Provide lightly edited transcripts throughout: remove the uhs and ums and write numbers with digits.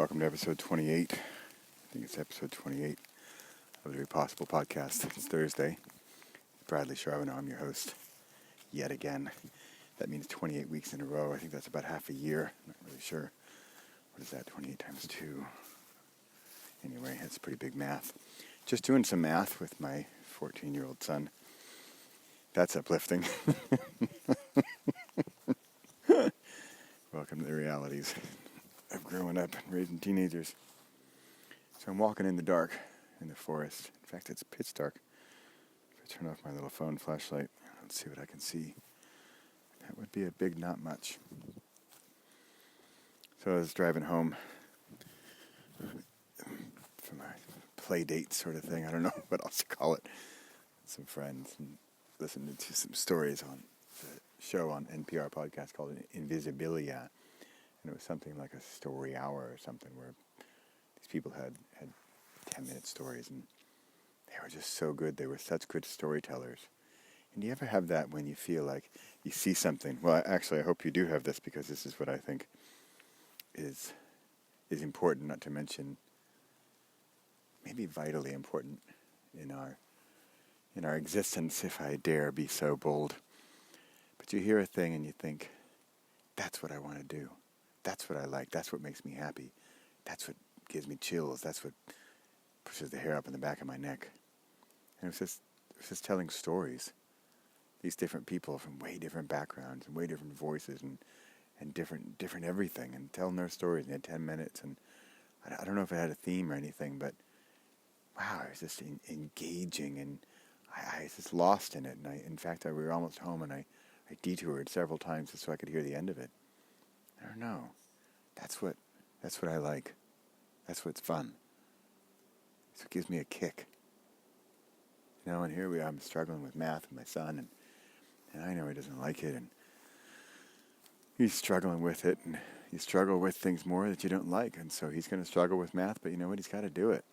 Welcome to episode 28. I think it's episode 28 of the Repossible podcast. It's Thursday. Bradley Charbonneau, I'm your host. Yet again. That means 28 weeks in a row. I think that's about half a year. I'm not really sure. What is that, 28 times 2? Anyway, that's pretty big math. Just doing some math with my 14-year-old son. That's uplifting. Welcome to the realities of growing up and raising teenagers. So I'm walking in the dark in the forest. In fact, it's pitch dark. If I turn off my little phone flashlight, let's see what I can see. That would be a big not much. So I was driving home from a play date sort of thing. I don't know what else to call it. Some friends and listening to some stories on the show on NPR podcast called Invisibilia. And it was something like a story hour or something where these people had 10-minute stories and they were just so good. They were such good storytellers. And do you ever have that when you feel like you see something? Well, actually, I hope you do have this because this is what I think is important, not to mention maybe vitally important in our existence, if I dare be so bold. But you hear a thing and you think, that's what I want to do. That's what I like. That's what makes me happy. That's what gives me chills. That's what pushes the hair up in the back of my neck. And it was just telling stories. These different people from way different backgrounds and way different voices and different everything, and telling their stories. And they had 10 minutes, and I don't know if it had a theme or anything, but wow, it was just engaging, and I was just lost in it. And in fact, we were almost home, and I detoured several times just so I could hear the end of it. I don't know. That's what I like. That's what's fun. That's what gives me a kick. And here we are. I'm struggling with math with my son, and I know he doesn't like it, and he's struggling with it, and you struggle with things more that you don't like, and so he's going to struggle with math, but you know what? He's got to do it.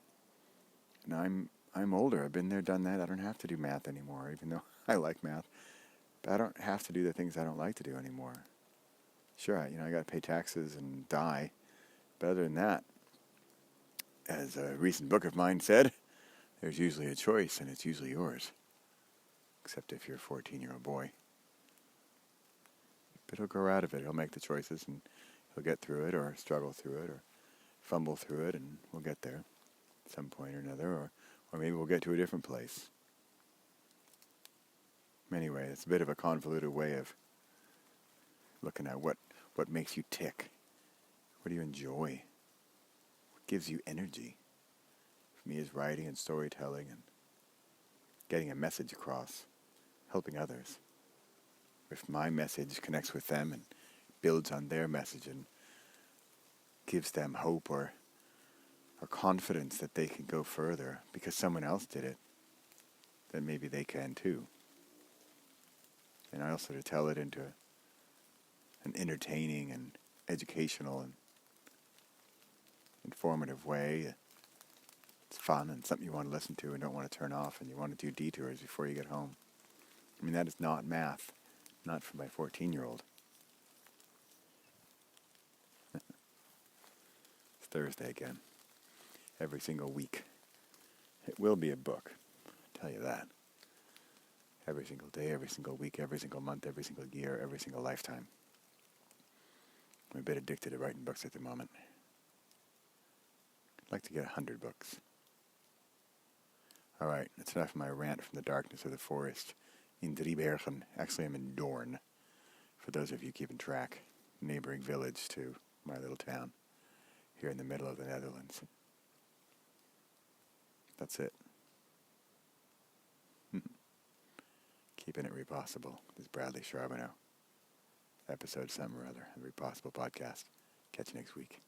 And I'm older. I've been there, done that. I don't have to do math anymore, even though I like math. But I don't have to do the things I don't like to do anymore. Sure, I got to pay taxes and die. But other than that, as a recent book of mine said, there's usually a choice, and it's usually yours. Except if you're a 14-year-old boy. But he'll grow out of it. He'll make the choices, and he'll get through it, or struggle through it, or fumble through it, and we'll get there at some point or another, or maybe we'll get to a different place. Anyway, it's a bit of a convoluted way of looking at what makes you tick. What do you enjoy? What gives you energy? For me, is writing and storytelling and getting a message across, helping others. If my message connects with them and builds on their message and gives them hope or confidence that they can go further because someone else did it, then maybe they can too. And I also to tell it into an entertaining and educational and informative way. It's fun and something you want to listen to and don't want to turn off, and you want to do detours before you get home. I mean, that is not math, not for my 14-year-old. It's Thursday again. Every single week. It will be a book, I'll tell you that. Every single day, every single week, every single month, every single year, every single lifetime. I'm a bit addicted to writing books at the moment. I'd like to get 100 books. All right, that's enough of my rant from the darkness of the forest in Driebergen. Actually, I'm in Doorn, for those of you keeping track. Neighboring village to my little town here in the middle of the Netherlands. That's it. Keeping it Repossible. This is Bradley Charbonneau. Episode some or other, the Repossible podcast. Catch you next week.